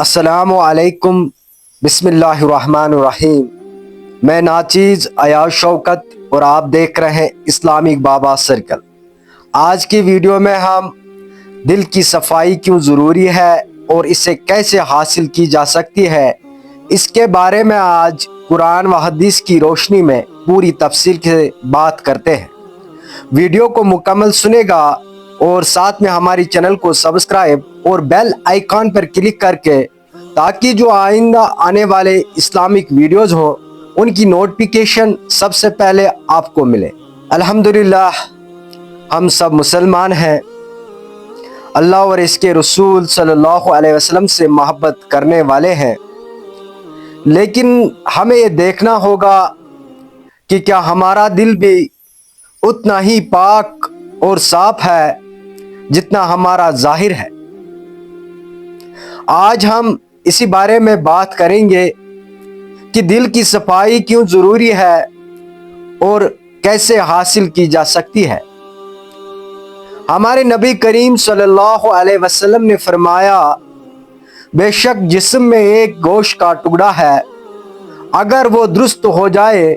السلام علیکم، بسم اللہ الرحمن الرحیم۔ میں ناچیز ایاز شوکت اور آپ دیکھ رہے ہیں اسلامک بابا سرکل۔ آج کی ویڈیو میں ہم دل کی صفائی کیوں ضروری ہے اور اسے کیسے حاصل کی جا سکتی ہے، اس کے بارے میں آج قرآن و حدیث کی روشنی میں پوری تفصیل سے بات کرتے ہیں۔ ویڈیو کو مکمل سنے گا اور ساتھ میں ہماری چینل کو سبسکرائب اور بیل آئیکن پر کلک کر کے، تاکہ جو آئندہ آنے والے اسلامک ویڈیوز ہوں ان کی نوٹیفیکیشن سب سے پہلے آپ کو ملے۔ الحمدللہ ہم سب مسلمان ہیں، اللہ اور اس کے رسول صلی اللہ علیہ وسلم سے محبت کرنے والے ہیں، لیکن ہمیں یہ دیکھنا ہوگا کہ کیا ہمارا دل بھی اتنا ہی پاک اور صاف ہے جتنا ہمارا ظاہر ہے۔ آج ہم اسی بارے میں بات کریں گے کہ دل کی صفائی کیوں ضروری ہے اور کیسے حاصل کی جا سکتی ہے۔ ہمارے نبی کریم صلی اللہ علیہ وسلم نے فرمایا، بے شک جسم میں ایک گوشت کا ٹکڑا ہے، اگر وہ درست ہو جائے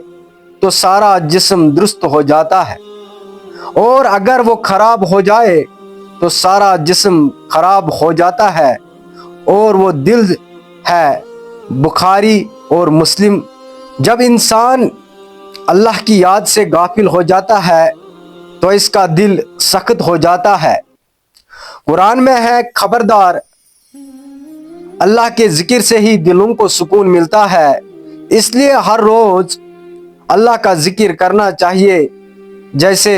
تو سارا جسم درست ہو جاتا ہے، اور اگر وہ خراب ہو جائے تو سارا جسم خراب ہو جاتا ہے، اور وہ دل ہے۔ بخاری اور مسلم۔ جب انسان اللہ کی یاد سے غافل ہو جاتا ہے تو اس کا دل سخت ہو جاتا ہے۔ قرآن میں ہے، خبردار، اللہ کے ذکر سے ہی دلوں کو سکون ملتا ہے، اس لیے ہر روز اللہ کا ذکر کرنا چاہیے، جیسے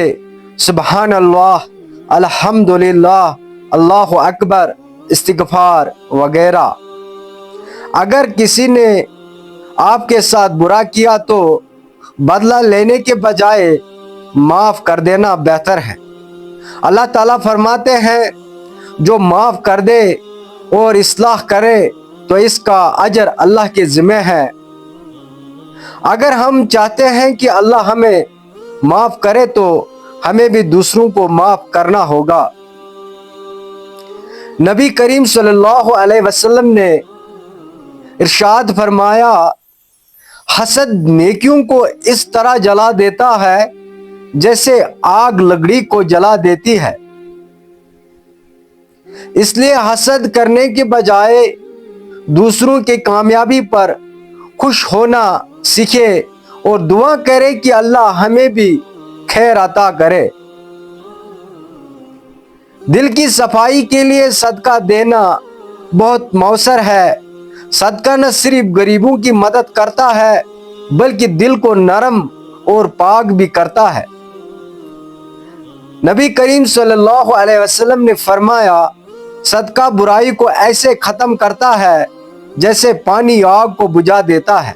سبحان اللہ، الحمدللہ، اللہ اکبر، استغفار وغیرہ۔ اگر کسی نے آپ کے ساتھ برا کیا تو بدلہ لینے کے بجائے معاف کر دینا بہتر ہے۔ اللہ تعالیٰ فرماتے ہیں، جو معاف کر دے اور اصلاح کرے تو اس کا اجر اللہ کے ذمہ ہے۔ اگر ہم چاہتے ہیں کہ اللہ ہمیں معاف کرے تو ہمیں بھی دوسروں کو معاف کرنا ہوگا۔ نبی کریم صلی اللہ علیہ وسلم نے ارشاد فرمایا، حسد نیکیوں کو اس طرح جلا دیتا ہے جیسے آگ لکڑی کو جلا دیتی ہے۔ اس لیے حسد کرنے کے بجائے دوسروں کی کامیابی پر خوش ہونا سیکھے اور دعا کرے کہ اللہ ہمیں بھی خیر عطا کرے۔ دل کی صفائی کے لیے صدقہ دینا بہت مؤثر ہے۔ صدقہ نہ صرف غریبوں کی مدد کرتا ہے بلکہ دل کو نرم اور پاک بھی کرتا ہے۔ نبی کریم صلی اللہ علیہ وسلم نے فرمایا، صدقہ برائی کو ایسے ختم کرتا ہے جیسے پانی آگ کو بجھا دیتا ہے۔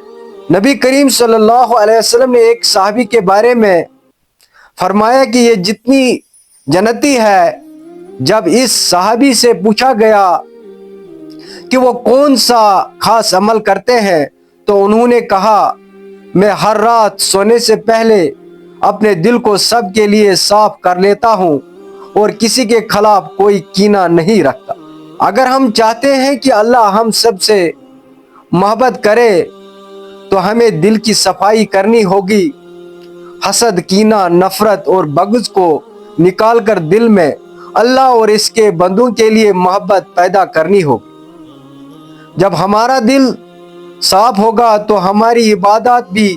نبی کریم صلی اللہ علیہ وسلم نے ایک صحابی کے بارے میں فرمایا کہ یہ جتنی جنتی ہے۔ جب اس صحابی سے پوچھا گیا کہ وہ کون سا خاص عمل کرتے ہیں تو انہوں نے کہا، میں ہر رات سونے سے پہلے اپنے دل کو سب کے لیے صاف کر لیتا ہوں اور کسی کے خلاف کوئی کینہ نہیں رکھتا۔ اگر ہم چاہتے ہیں کہ اللہ ہم سب سے محبت کرے تو ہمیں دل کی صفائی کرنی ہوگی۔ حسد، کینہ، نفرت اور بغض کو نکال کر دل میں اللہ اور اس کے بندوں کے لیے محبت پیدا کرنی ہوگی۔ جب ہمارا دل صاف ہوگا تو ہماری عبادات بھی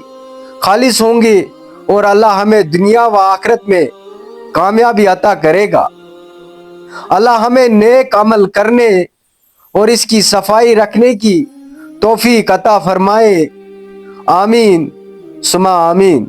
خالص ہوں گی اور اللہ ہمیں دنیا و آخرت میں کامیابی عطا کرے گا۔ اللہ ہمیں نیک عمل کرنے اور اس کی صفائی رکھنے کی توفیق عطا فرمائے۔ آمین ثم آمین۔